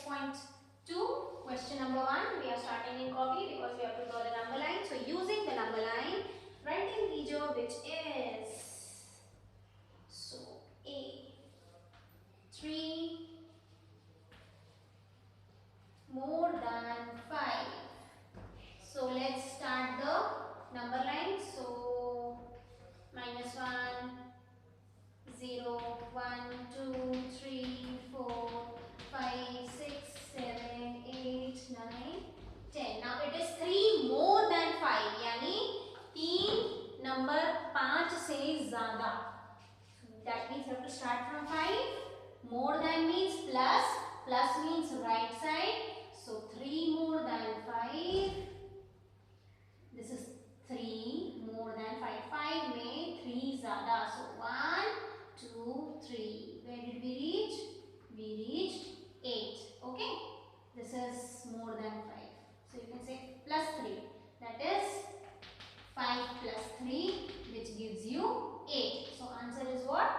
6.2, question number 1. We are starting in copy because we have to draw the number line. So using the number line, write the integer which is, so A, 3 more than 5. So let's start the number line. So minus 1, 0, 1, 2, 3, 4, 5, 6, 7, 8, 9, 10. Now it is 3 more than 5. यानी 3 number 5 से ज़्यादा. That means you have to start from 5. More than means plus. Plus means right side. So 3 more than 5. This is 3 more than 5. 5 में 3 ज़्यादा. So 1, 2, 3. Where did we reach? We reached 8. Okay. This is more than 5. So you can say plus 3. That is 5 plus 3, which gives you 8. So answer is what?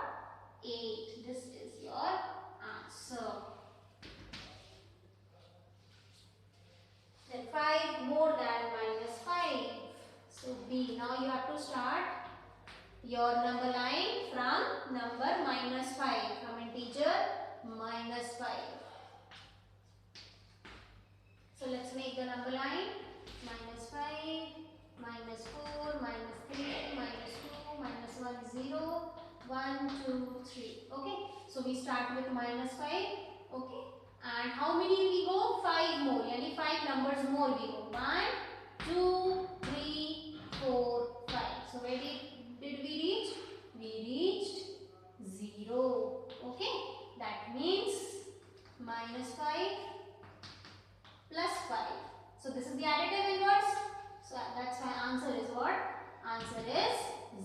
8. This is your answer. Then 5 more than minus 5. So B. Now you have to start your number line from number minus 5. From integer minus 5. So let's make the number line. Minus 5, minus 4, minus 3, minus 2, minus 1, 0, 1, 2, 3. Okay. So we start with minus 5. Okay. And how many we go? 5 more. Yani 5 numbers more we go. 1, 2, 3, 4, 5. So where did we reach? We reached 0. Okay. That means minus 5 plus 5. So this is the additive inverse. So that's why answer is what? Answer is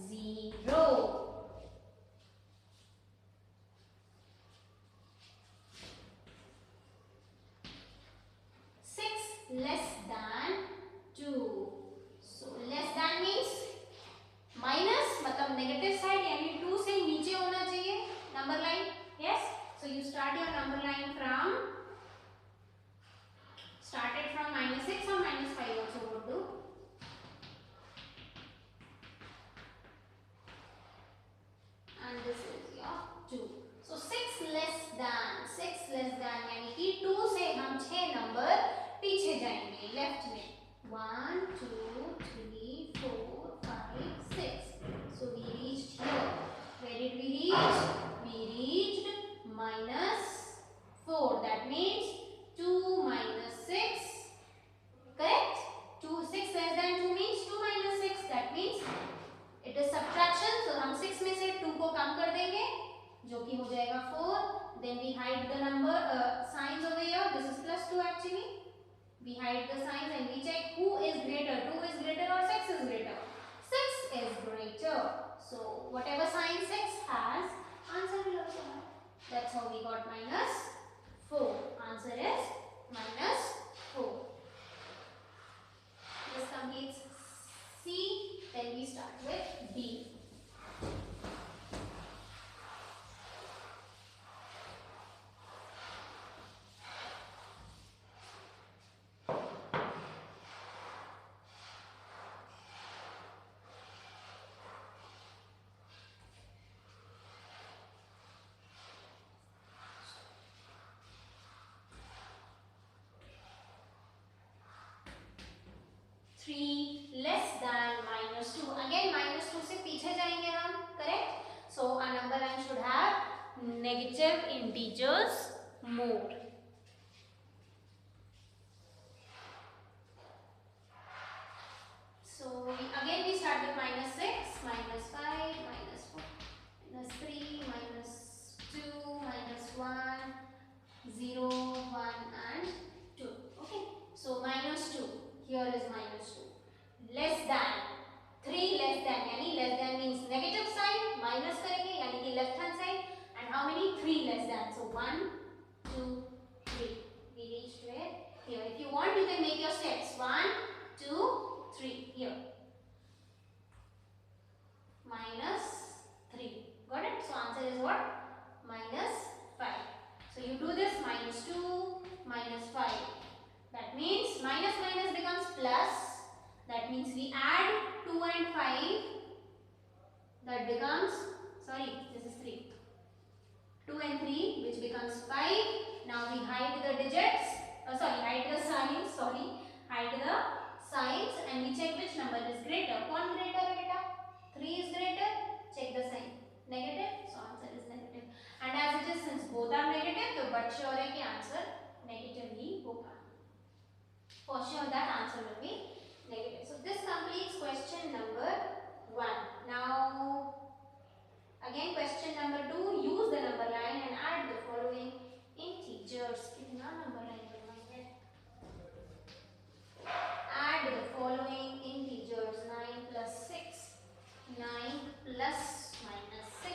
0. 6 less than 2. So less than means minus मतलब negative side यानी 2 से नीचे होना चाहिए number line. Yes. So you start your number line from started from minus 6 or minus 5 also would do. And this is your 2. So 6 less than यानी कि 2 से हम 6 नंबर पीछे जाएंगे लेफ्ट में. 1, 2, 3, 4, 5, 6. So we reached here. Where did we reach? We reached minus 4. That means 2 minus 6. Correct? 6 less than 2 means 2 minus 6. That means it is subtraction. So हम 6 में से 2 को कम कर देंगे जो कि हो जाएगा 4. Then we hide the number signs over here. This is plus 2 actually. We hide the signs and we check who is greater. 2 is greater or 6 is greater? 6 is greater. So whatever sign 6 has, answer will also have. That's how we got minus 4. Answer is minus 4. This completes C. Then we start with D. Less than minus 2. Again minus 2 से पीछे जाएंगे हम. Correct? So our number line should have negative integers more. So again we start with minus 6, minus 5, minus 4, minus 3, minus 2, minus 1, 0, 1 and 2. Okay. So minus 2. Here is minus 2. Less than 3 less than यानी less than means negative sign minus करेंगे यानी कि left hand side. And how many? 3 less than. So 1, 2, 3. We reached where? Here. If you want you can make your steps. 1, 2, 3. Here. Minus 3. Got it? So answer is what? Minus 5. So you do this minus 2, minus minus 5. That means minus minus becomes plus. That means we add 2 and 5. That becomes, sorry, this is 3. 2 and 3, which becomes 5. Now we hide the digits. Hide the signs. Hide the signs and we check which number is greater. One greater है बेटा? 3 is greater. Check the sign. Negative. So answer is negative. And as it is, since both are negative, तो but sure है कि answer negative ही होगा. For sure that answer will be negative. So this completes question number 1. Now again question number 2. Use the number line and add the following integers. कितना number line बनवाएंगे? Add the following integers. 9 plus 6. 9 plus minus 6.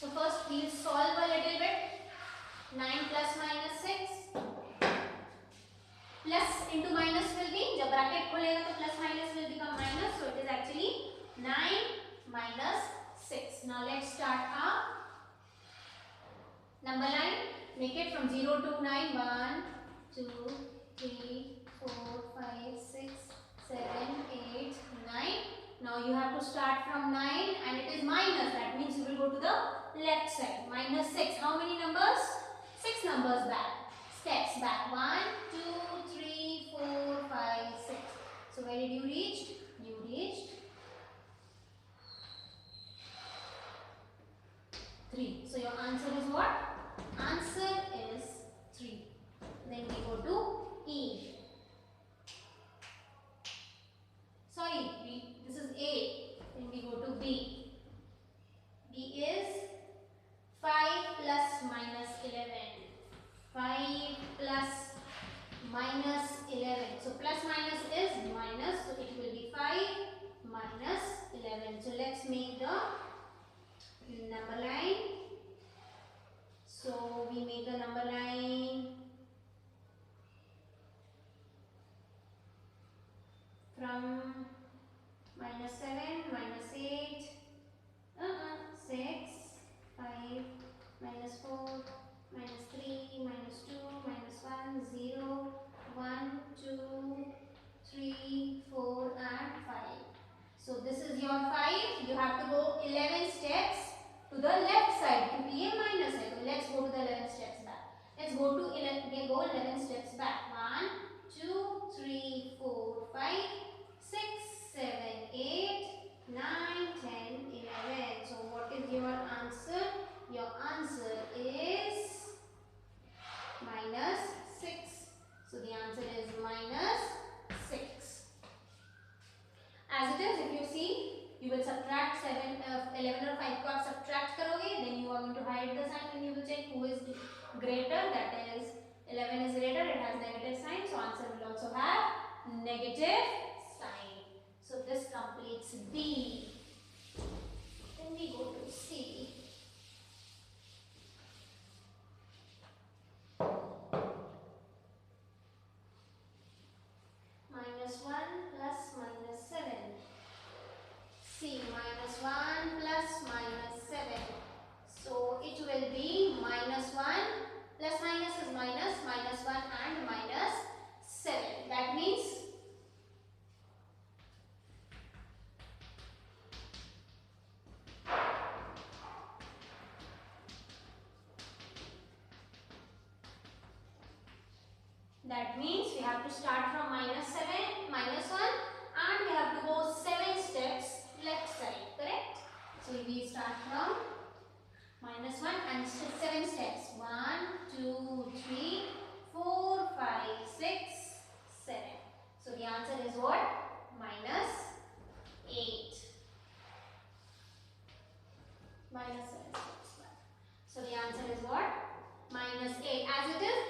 So first we'll solve a little bit. 9 plus minus 6. Plus into minus will be, जब bracket खोलेगा तो plus minus will become minus. So it is actually 9 minus 6. Now let's start our number line. Make it from 0 to 9. 1, 2, 3, 4, 5, 6, 7, 8, 9. Now you have to start from 9 and it is minus. That means you will go to the left side. Minus 6. How many numbers? 6 numbers back. Steps back. 1, 2, 3, 4, 5, 6. So where did you reach? You reached 3. So your answer is what? Answer is 3. Then we go to E. This is A. Then we go to B. B is 5 plus minus 11. 5 plus minus 11. So plus minus is minus. So it will be 5 minus 11. So let's make the number line. So we make a number line from minus 7, minus 8, 6, 5, minus 4, minus 3, minus 2, minus 1, 0, 1, 2, 3, 4 and 5. So this is your 5. You have to go 11 steps to the left side. क्योंकि ये minus है, तो let's go to the 11 steps back. Let's go to 11 steps back. 1, 2, 3, 4, 5, 6, 7, 8, 9, 10, 11. So what is your answer? Your answer is minus 6. So the answer is minus 6. As it is, if you see, you will subtract 11 और 5 को आप subtract करोगे, then you are going to hide the sign and you will check who is greater. That is 11 is greater, it has negative sign, so answer will also have negative sign. So this completes D. Then we go to C. Minus 1 plus minus 7. C. Minus 1 plus minus 7. So it will be minus 1 plus minus is minus, minus 1 and minus 7. That means we have to start from minus 7, minus 1 and we have to go 7 steps left side, correct? So we start from minus 1 and 7 steps. 1, 2, 3, 4, 5, 6, 7. So the answer is what? Minus 8. Minus 7 steps back. So the answer is what? Minus 8. As it is,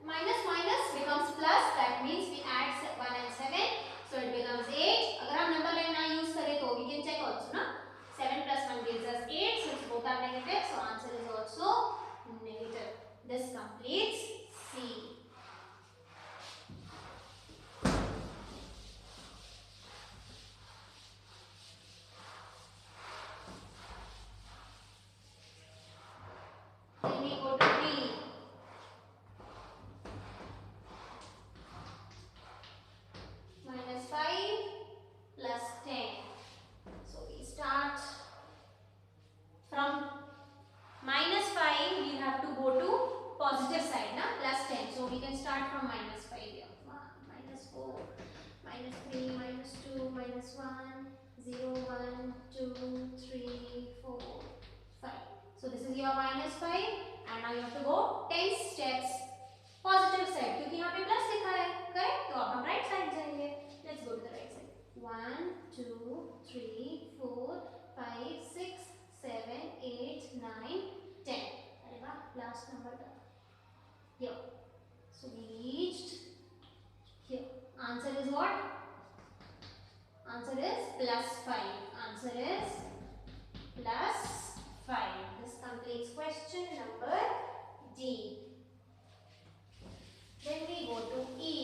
minus minus becomes plus. That means we add 1 and 7. So it 2, 3, 4, 5. So this is your -5 and now you have to go 10 steps positive side क्योंकि यहाँ पे plus लिखा है correct. तो अब हम right side जाएंगे। Let's go to the right side. 1 2 3 4 5 6 7 8 9 10। अरे वाह लास्ट नंबर था here। So we reached here। Answer is what? Answer is +5। Answer is +5। This completes question number D। Then we go to E।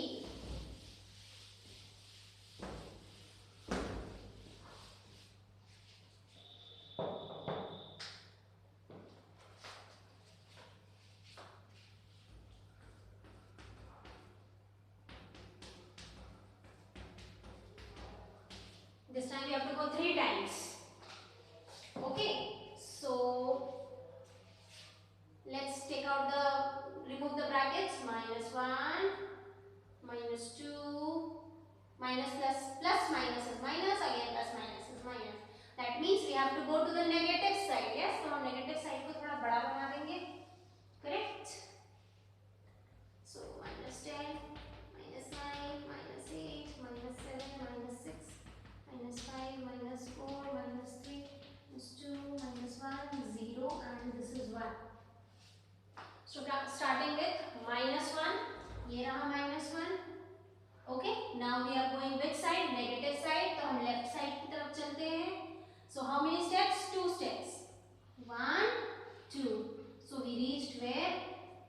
This time we have to go 3 times। Okay, so let's take out remove the brackets। -1 -2 minus plus minus is minus, again plus minus is minus। That means we have to go to the negative side। yes, तो हम negative side को थोड़ा बड़ा बना देंगे। correct। so -10 -9 -8 -7 -6 -5 -4 -3 -2 -1 0 and this is 1। so starting with -1, ये रहा -1। okay, now we are going which side? negative side। तो हम लेफ्ट साइड की तरफ चलते हैं। so how many steps? 2 steps। 1 2। so we reached where?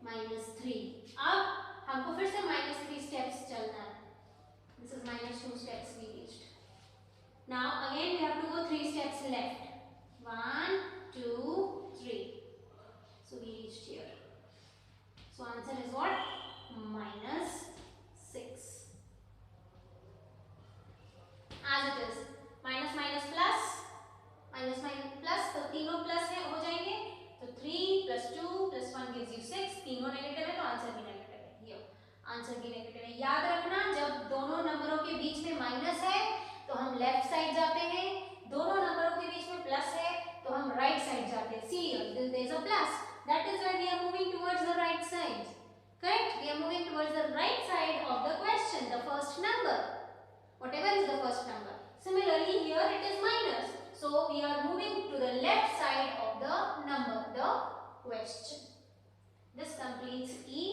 -3। अब हमको फिर से -3 steps चलना है। this is -2 steps we reached। now again we have to go 3 steps left। 1 2 3। so we reached here। so answer is what? -6। as it is minus minus plus तो तीनों plus है हो जाएंगे। तो 3 + 2 + 1 gives you 6। तीनों negative है तो answer भी नेगेटिव है। ये आंसर भी नेगेटिव है। याद रखना जब दोनों नंबरों के बीच में माइनस है तो हम लेफ्ट साइड जाते हैं। दोनों नंबरों के बीच में प्लस है तो हम राइट साइड जाते हैं। See there is a plus, that is why we are moving towards the right side. Correct, we are moving towards the right side of the question, the first number, whatever is the first number। similarly here it is minus, so we are moving to the left side of the number, the question। this completes E।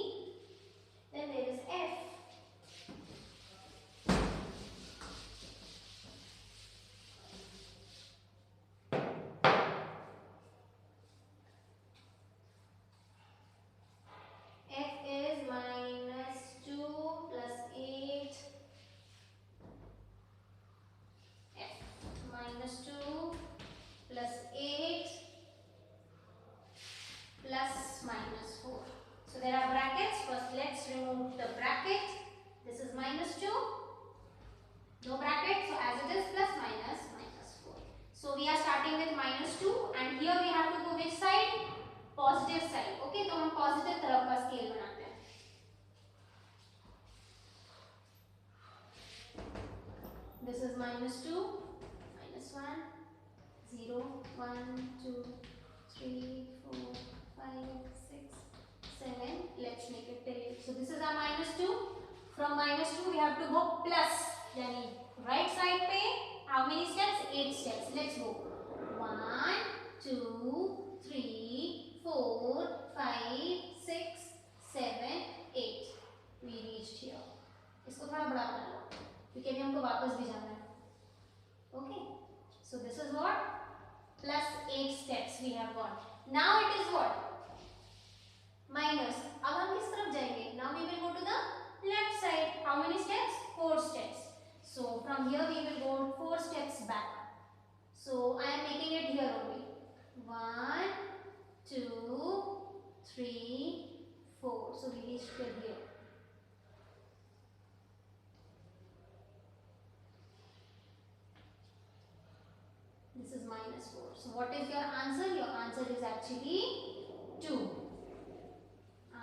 then there is F। F is -2 + 8। -2 + 8 plus -4। so there are brackets। first let's remove the bracket। this is -2, no bracket, so as it is plus minus -4। so we are starting with -2 and here we have to go which side? positive side। okay, तो हम positive तरफ का scale बनाते हैं। this is -2 -1 0 1 2 3 4 5 6 7। let's make it till 8। so this is our -2। from -2 we have to go plus, यानी right side पे how many steps? 8 steps। let's go 1 2 3 4 5 6 7 8। we reached here। इसको थोड़ा बड़ा बना लो क्योंकि अभी हमको वापस भी जाना है। okay, so this is what? plus 8 steps we have got। now it is what? minus। अब हम किस तरफ जाएंगे? now we will go to the left side। how many steps? 4 steps। so from here we will go 4 steps back। so I am making it here only। 1 2 3 4। so we reached till here। this is -4। so what is your answer? your answer is actually 2।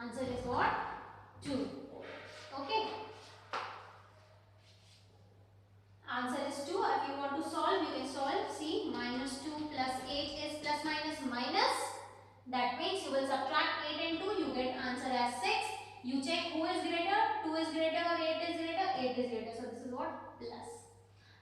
answer is what? 2। okay, answer is 2. If you want to solve, you can solve. See, minus 2 plus 8 is plus minus minus. That means you will subtract 8 and 2. You get answer as 6. You check who is greater. 2 is greater or 8 is greater. 8 is greater. So this is what? Plus.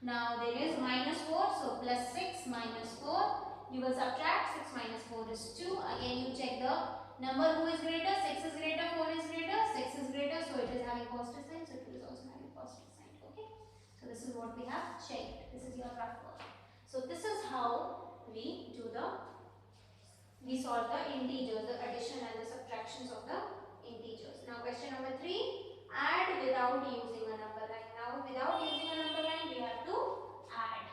Now there is minus 4. So plus 6 minus 4. You will subtract. 6 minus 4 is 2. Again you check the number who is greater. 6 is greater. 4 is greater. 6 is greater. So it is having positive sign. So 2 is also having positive sign. Okay. So this is what we have checked. This is your rough work. So this is how we solve the integers, the addition and the subtractions of the integers. Now question number 3, add without using a number line. Now without using a number line we have to add.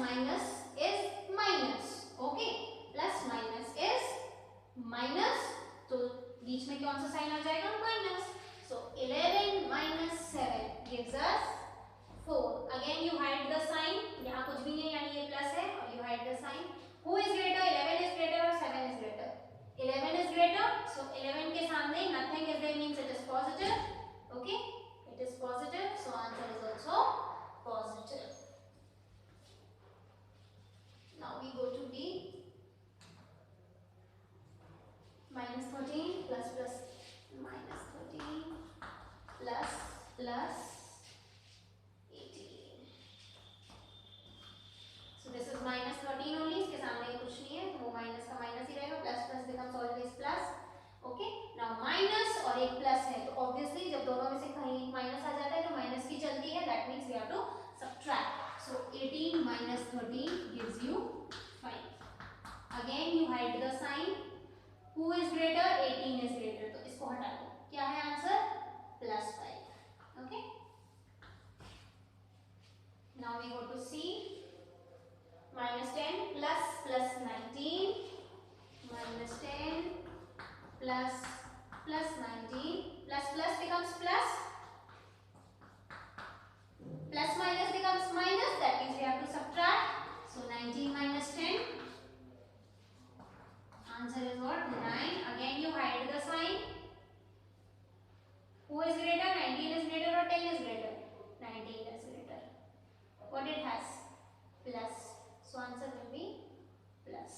Minus is minus. Okay, plus minus is minus. तो बीच में कौन सा sign आ जाएगा? Minus. So 11 minus 7 gives us 4. Again you hide the sign. यहाँ कुछ भी नहीं, यानी ये प्लस है और you hide the sign. Who is greater? 11 is greater or 7 is greater? 11 is greater. So 11 के सामने nothing is there, means it is positive. Okay, it is positive. So answer is also positive. Now we go to B. Minus 13 plus plus minus 13 plus plus 18. So this is minus 13 only. इसके सामने कुछ नहीं है, वो minus का minus ही रहेगा. Plus plus becomes always plus. Okay. Now minus और एक प्लस है, तो obviously जब दोनों में से कहीं एक माइनस आ जाता है तो माइनस की चलती है. That means we have to subtract. So 18 minus 13 gives you 5. Again you hide the sign. Who is greater? 18 is greater. तो इसको हटा दो. क्या है answer? plus 5. Okay. Now we go to C. Minus 10 plus plus 19. Minus 10 plus plus 19. Plus plus becomes plus. Plus minus becomes minus, that means we have to subtract. So 19 minus 10. Answer is what? 9. Again you hide the sign. Who is greater? 19 is greater or 10 is greater? 19 is greater. What it has? Plus. So answer will be plus.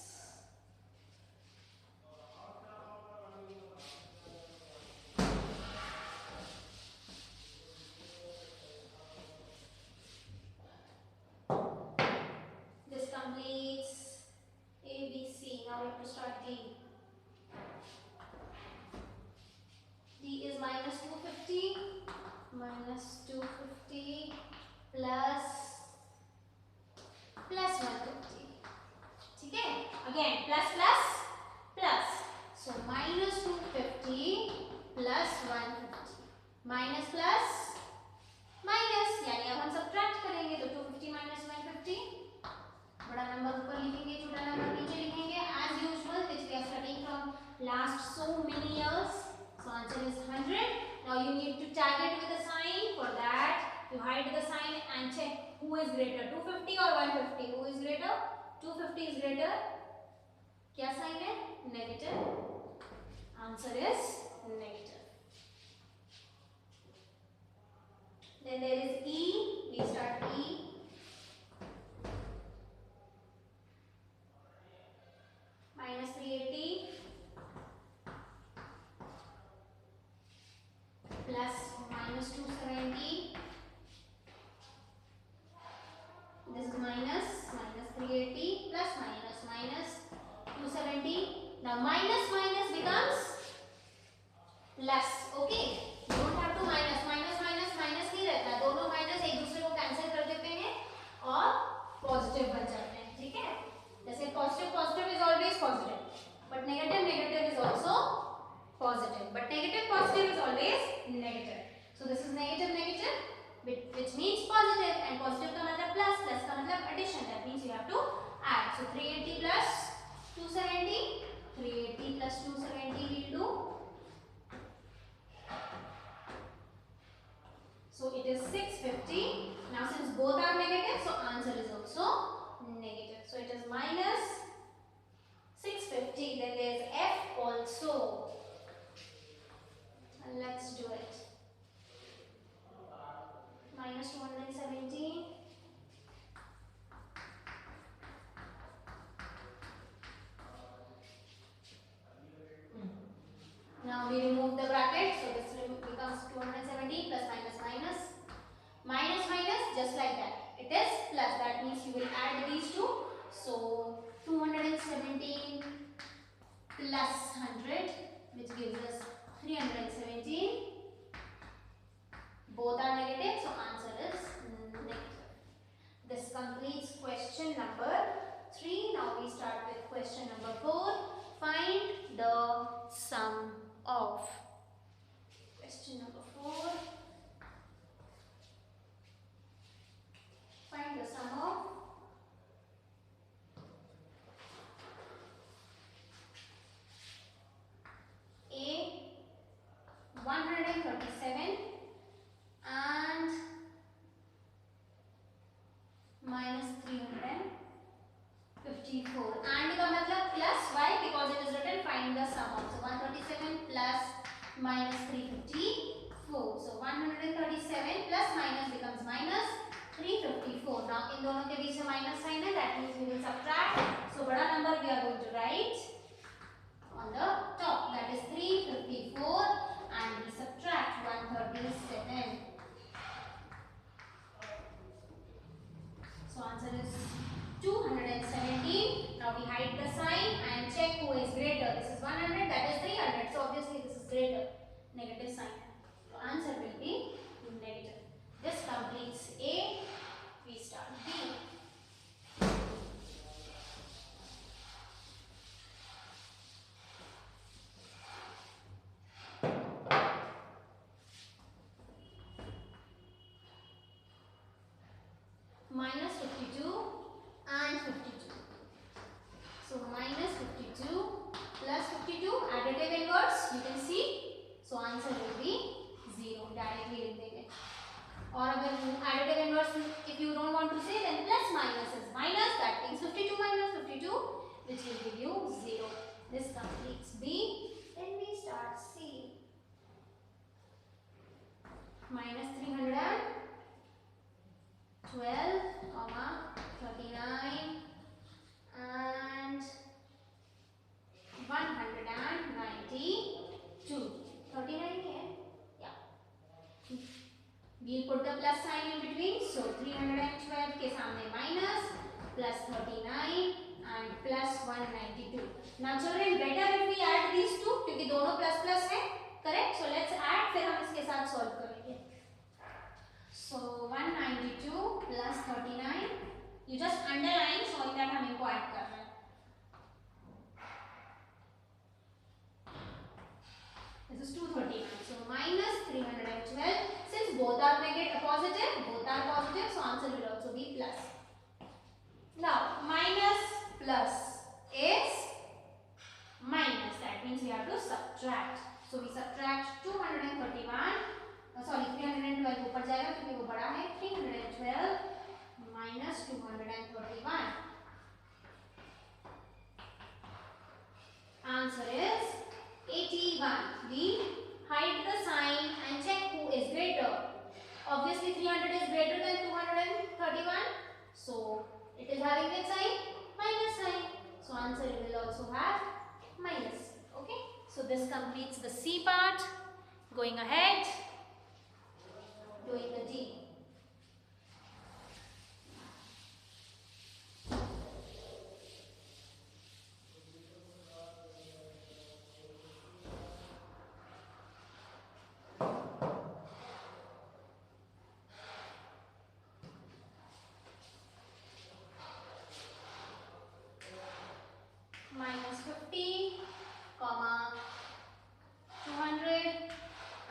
Completes A, B, C. Now we have to start D. D is minus 250 plus plus 150. ठीक है? Again plus plus plus. So minus 250 plus 150. Minus plus minus, यानी अब हम subtract करेंगे तो 250 minus 150. बड़ा number ऊपर लिखेंगे, छोटा नंबर नीचे लिखेंगे as usual, which we are studying from last so many years. So answer is 100. Now you need to tag it with a sign. For that you hide the sign and check who is greater, 250 or 150. Who is greater? 250 is greater. क्या sign है? Negative. Answer is negative. Then there is E. We start E. Minus 380 plus minus 270. This is minus 380 plus minus 270. Now minus becomes plus. Okay, you don't have to minus नहीं रहता, दोनों minus एक दूसरे को cancel कर देते हैं और पॉजिटिव बन जाते हैं. ठीक है? जैसे positive is always positive, but negative is also positive, but positive is always negative. So this is negative, which means positive, and positive का मतलब plus का मतलब addition. That means you have to add. So 380 plus plus 270 we'll do. So it is 650. Now since both are negative, so answer is also negative. So it is minus 650. Then there is F also. And let's do it. Minus 217. Now we remove the bracket, so this becomes 217 plus minus minus. Minus minus, just like that. It is plus, that means you will add these two. So 217 plus 100, which gives us 317. Both are negative, so answer is negative. This completes question number 3. Now we start with question number 4. Find the sum of. Question number 4. Find the sum of A 137 and minus 354. And का मतलब plus, why? Because it is written find the sum of. So 137 plus minus 354. So 137 plus minus becomes minus 354. Now in दोनों के बीच में minus sign है, that means we will subtract. So बड़ा number we are going to write on the top, that is 354, and we subtract 137. So answer is 217. Now we hide the sign and check who is greater. This is 100, that is 300. So obviously this is greater. Negative sign. So answer will be negative. This completes A. We start B. Minus 52 and 52. So minus 52 plus 52, additive inverse, you can see. So answer will be 0. Directly लिख देंगे. और अगर additive inverse if you don't want to say, then plus minus is minus. That means 52 minus 52, which will give you 0. This completes B. Then we start C. Minus 312, 39 and 192. 39 here. Yeah. We'll put the plus sign in between. So 312 के सामने minus, plus 39 and plus 192. Now children, better if we add these two, क्योंकि दोनों plus plus है. Correct? So let's add, फिर हम इसके साथ solve करेंगे. So 192 plus 39. You just underline showing that हम इनको add कर रहे हैं. This is 239. So minus 312. Since both are negative, both are positive, so answer will also be plus. Now minus plus is minus. That means we have to subtract. So we subtract 231. Sorry, 312 ऊपर जाएगा क्योंकि वो बड़ा है. 312 minus 231. Answer is 81. We hide the sign and check who is greater. Obviously 300 is greater than 231. So it is having that sign, minus sign. So answer will also have minus. Okay. So this completes the C part. Going ahead, doing the D. Minus 50, comma 200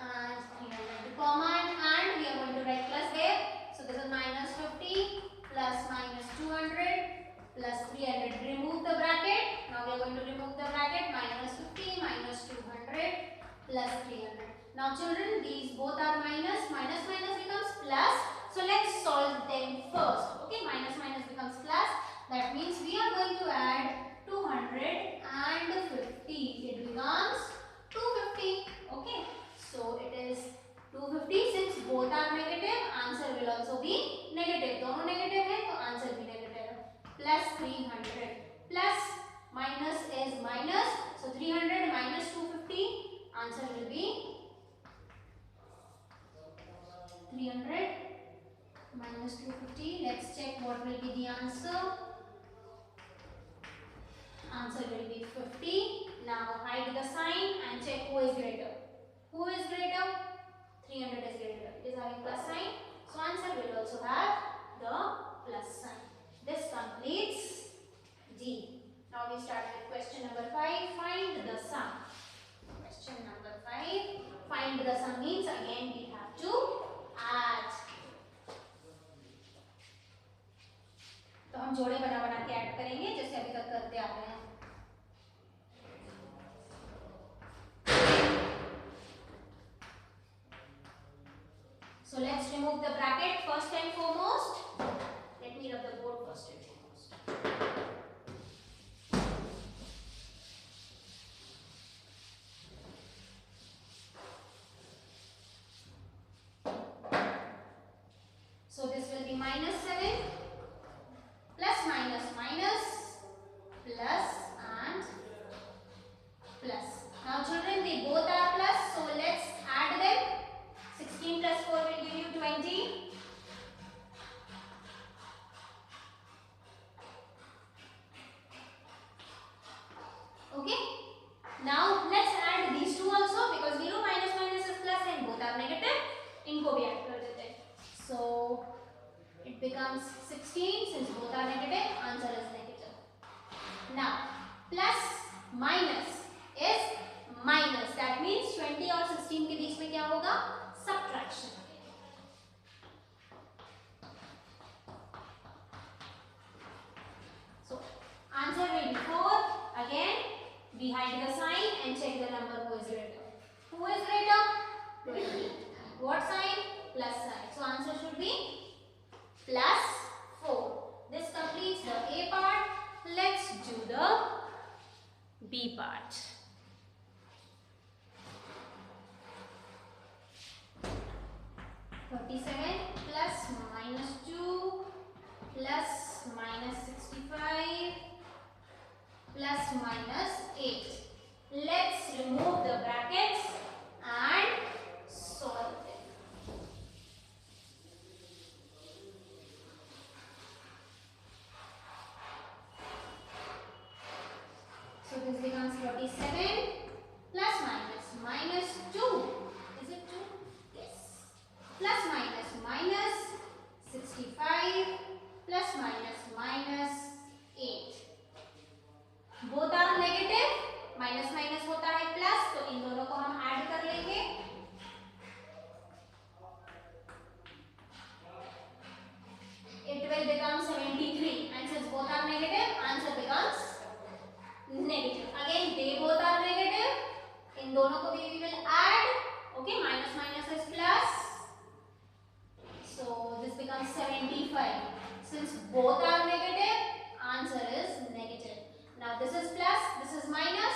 and 300. The comma and we are going to write plus there. So this is minus 50 plus minus 200 plus 300. Remove the bracket. Now we are going to remove the bracket. Minus 50 Now children, these both are minus. Minus minus becomes plus. So let's solve them first. Okay, minus minus becomes plus. That means we are going to add 250. It becomes 250. Okay, so it is 250. Since both are negative, answer will also be negative. दोनों negative है तो answer भी negative. Plus 300. Plus minus is minus. So 300 minus 250. Answer will be 300 minus 250. Let's check what will be the answer. Answer will be 50. Now hide the sign and check who is greater. Who is greater? 300 is greater. It is having plus sign. So answer will also have the plus sign. This completes D. Now we start with question number 5. Find the sum. Question number 5. Find the sum means again we have to add. तो हम जोड़े बना बना के add करेंगे जैसे अभी तक करते आ रहे हैं. So let's remove the bracket first and foremost. Let me rub the board first and foremost. So this will be minus 7. Plus minus minus plus and plus. Now children, they both are plus, so let's add them. 16 plus 4 will give you 20. Okay. Now let's add these two also because 0 minus minus is plus and both are negative. इनको भी add कर देते हैं. So it becomes 16 since both are negative. Answer is negative. Now plus minus is minus. That means 20 और 16 के बीच में क्या होगा? Subtraction. So answer will be 4. Again we hide the sign and check the number who is greater. Who is greater? 20. What sign? Plus sign. So answer should be plus 4. This completes the A part. Let's do the B part. Plus minus 2 plus minus 65 plus minus 8. Let's remove the brackets and solve them. So this becomes 47 plus minus minus 2. Is it 2? Yes. Plus minus minus 65 plus minus minus 8. Both are negative. Minus minus होता है plus, तो इन दोनों को हम add कर लेंगे. It will become 73 and since both are negative, answer becomes negative. Again they both are negative. इन दोनों को भी we will add. Okay, minus minus is plus. So this becomes 75. Since both are negative, answer is negative. Now this is plus, this is minus.